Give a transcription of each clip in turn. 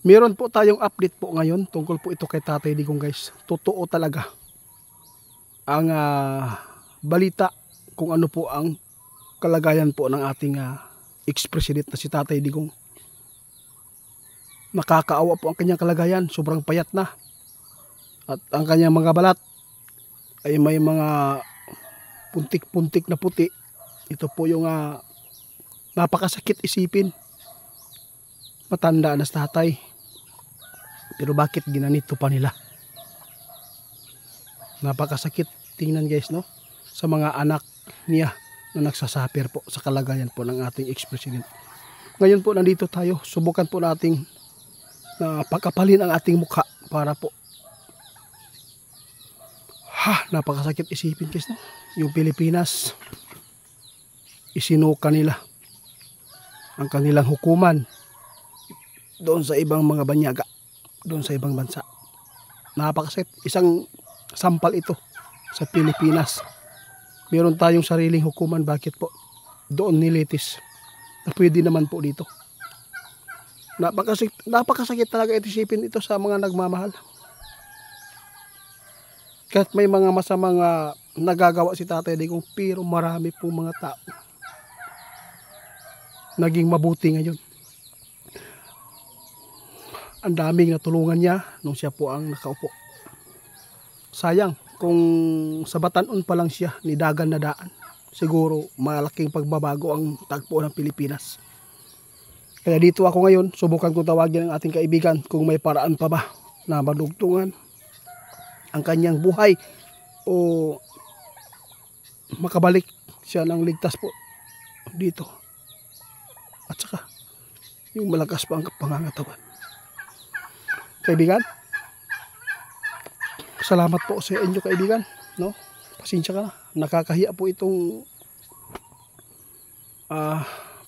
Meron po tayong update po ngayon tungkol po ito kay Tatay Digong guys. Totoo talaga ang balita kung ano po ang kalagayan po ng ating ex-president na si Tatay Digong. Nakakaawa po ang kanyang kalagayan, sobrang payat na. At ang kanyang mga balat ay may mga puntik-puntik na puti. Ito po yung napakasakit isipin. Matanda na si tatay. Pero bakit ginanito pa nila? Napakasakit tingnan guys, no? Sa mga anak niya na nagsasuffer po sa kalagayan po ng ating ex-president. Ngayon po nandito tayo, subukan po nating pagkapalin ang ating mukha para po napakasakit isipin guys, no? Yung Pilipinas, isinuka nila ang kanilang hukuman doon sa ibang mga banyaga, doon sa ibang bansa. Napakasakit. Isang sampal ito sa Pilipinas. Meron tayong sariling hukuman, bakit po doon nilitis na pwede naman po dito? Napakasakit talaga isipin ito sa mga nagmamahal. Kahit may mga masamang nagagawa si Tatay Digong, pero marami pong mga tao naging mabuti ngayon. Ang daming natulungan niya nung siya po ang nakaupo. Sayang kung sa Batanon pa lang siya nidagan na daan, siguro malaking pagbabago ang tagpo ng Pilipinas. Kaya dito ako ngayon, subukan kong tawagin ang ating kaibigan kung may paraan pa ba na madugtungan ang kanyang buhay o makabalik siya ng ligtas po dito. At saka yung malakas pa ang pangangatawan. Kaibigan, salamat po sa inyo kaibigan, no? Pasensya ka na, nakakahiya po itong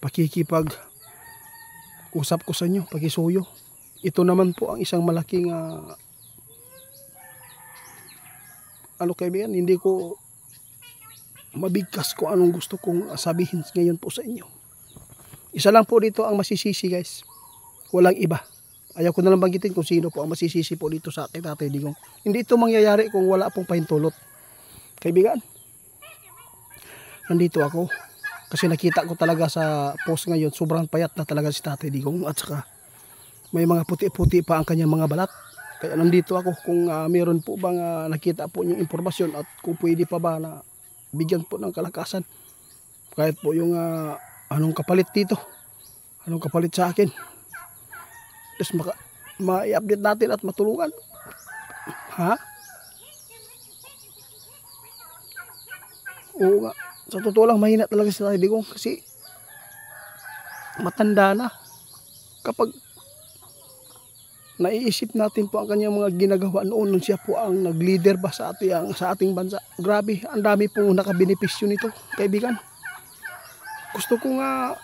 pakikipag usap ko sa inyo, pakisuyo. Ito naman po ang isang malaking kaibigan, hindi ko mabigkas kung anong gusto kong sabihin ngayon po sa inyo. Isa lang po dito ang masisisi guys, walang iba. Ayaw ko na lang banggitin kung sino po ang masisisi po dito sa akin, Tatay Digong. Hindi ito mangyayari kung wala pong pahintulot. Kaibigan, nandito ako kasi nakita ko talaga sa post ngayon, sobrang payat na talaga si Tatay Digong at saka may mga puti-puti pa ang kanyang mga balat. Kaya nandito ako kung meron po bang nakita po yung impormasyon at kung pwede pa ba na bigyan po ng kalakasan. Kahit po yung anong kapalit dito, anong kapalit sa akin. Tapos ma-i-update natin at matulungan. Oo nga. Sa totoo lang, mahina talaga si Tatay Digong kasi matanda na. Kapag naiisip natin po ang kanyang mga ginagawa noon nung siya po ang nag-leader ba sa ating bansa. Grabe, ang dami pong nakabenepisyo nito, kaibigan. Gusto ko nga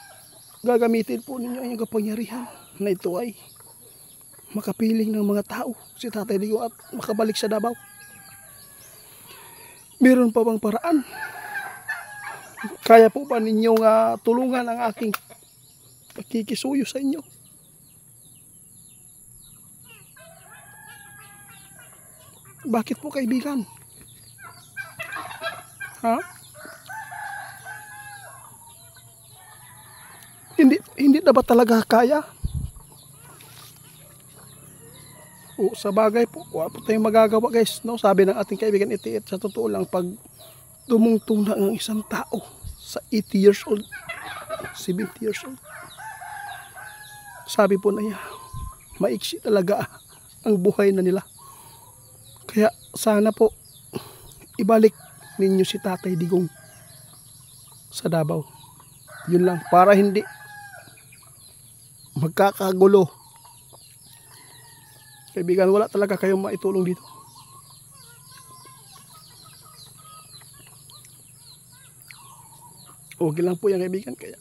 gagamitin po ninyo ang kapangyarihan na ito ay makapiling ng mga tao si Tatay Digong at makabalik sa Davao. Meron pa bang paraan? Kaya po ba ninyong tulungan ang aking pakikisuyo sa inyo? Bakit po kaibigan? Hindi na ba talaga kaya? O sa bagay po, wala po tayong magagawa guys, no? Sabi ng ating kaibigan Itiit, sa totoo lang, pag tumungtong na ang isang tao sa 80 years old, 70 years old, sabi po na niya, maiksi talaga ang buhay na nila. Kaya sana po ibalik ninyo si Tatay Digong sa Davao. Yun lang, para hindi magkakagulo. Kaibigan, wala talaga kayong maitulong dito. Okay lang po yan kaibigan, kaya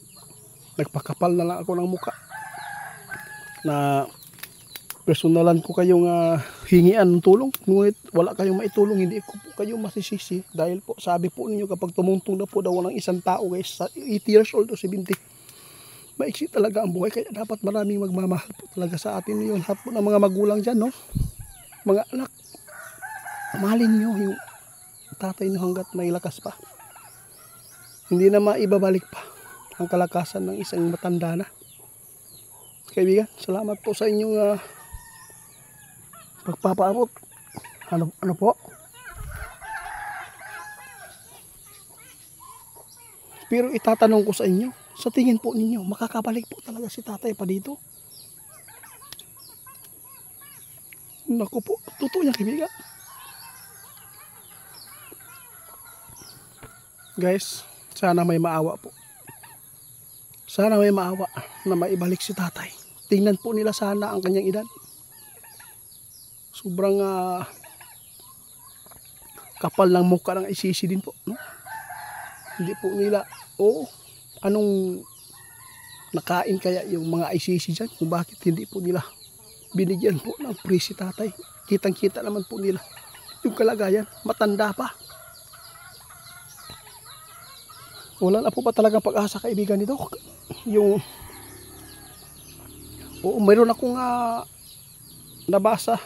nagpakapal na lang ako ng muka na personalan ko kayong hingian ng tulong. Ngunit wala kayong maitulong, hindi ko po kayo masisisi dahil po sabi po ninyo kapag tumungtong na po daw ng isang tao guys sa 80 years old o 70, maiksi talaga ang buhay, kaya dapat maraming magmamahal po talaga sa atin yun. Lahat po ng mga magulang dyan, no? Mga anak, mahalin nyo yung tatay nyo hanggat may lakas pa. Hindi na maibabalik pa ang kalakasan ng isang matanda na. Kaibigan, salamat po sa inyong pagpapaabot. Ano po? Pero itatanong ko sa inyo, sa tingin po ninyo, makakabalik po talaga si tatay pa dito? Naku po, totoo niya kaibigan. Guys, sana may maawa po. Sana may maawa na maibalik si tatay. Tingnan po nila sana ang kanyang edad. Sobrang kapal ng mukha ng isisi din po, no? Hindi po nila, anong nakain kaya yung mga ICC dyan, kung bakit hindi po nila binigyan po ng free si tatay. Kitang kita naman po nila yung kalagayan, matanda pa. Wala na po ba talagang pag-asa kaibigan nito? Yung mayroon akong nabasa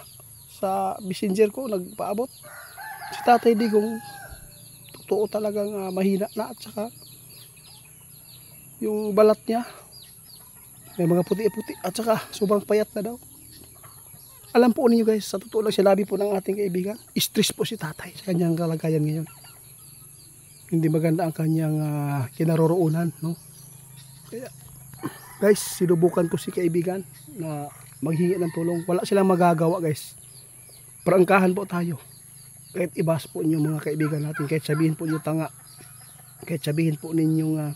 sa messenger ko, nagpaabot si Tatay Digong, totoo talagang mahina na, at saka yung balat niya may mga puti-puti, at saka sobrang payat na daw. Alam po ninyo guys, sa totoo lang sinabi po ng ating kaibigan, stress po si tatay sa kanyang kalagayan ngayon. Hindi maganda ang kanyang kinaroroonan, no? Kaya guys, sinubukan ko si kaibigan na maghingi ng tulong. Wala silang magagawa guys. Prangkahan po tayo. Kahit ibas po ninyo mga kaibigan natin, kahit sabihin po ninyo tanga, kahit sabihin po ninyong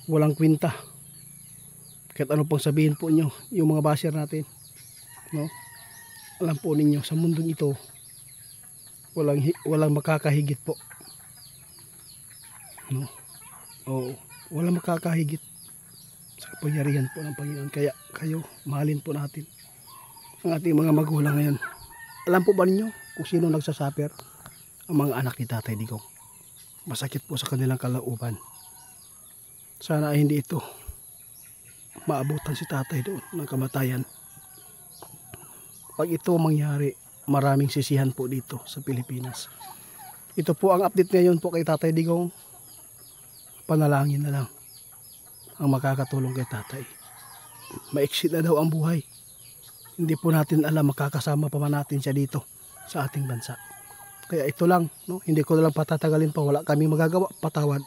walang kwenta, kahit ano pang sabihin po nyo yung mga basher natin, no? Alam po ninyo sa mundong ito walang makakahigit po, no? Walang makakahigit sa kapangyarihan po ng Panginoon. Kaya kayo, mahalin po natin ang ating mga magulang ngayon. Alam po ba ninyo kung sino nagsasuffer? Ang mga anak ni Tatay Digong. Masakit po sa kanilang kalooban. Sana ay hindi ito maabutan si tatay doon ng kamatayan. Pag ito mangyari, maraming sisihan po dito sa Pilipinas. Ito po ang update ngayon po kay Tatay Digong. Panalangin na lang ang makakatulong kay tatay. Maiksi na daw ang buhay. Hindi po natin alam, makakasama pa man natin siya dito sa ating bansa. Kaya ito lang, no? Hindi ko na lang patatagalin pa, wala kaming magagawa, patawad.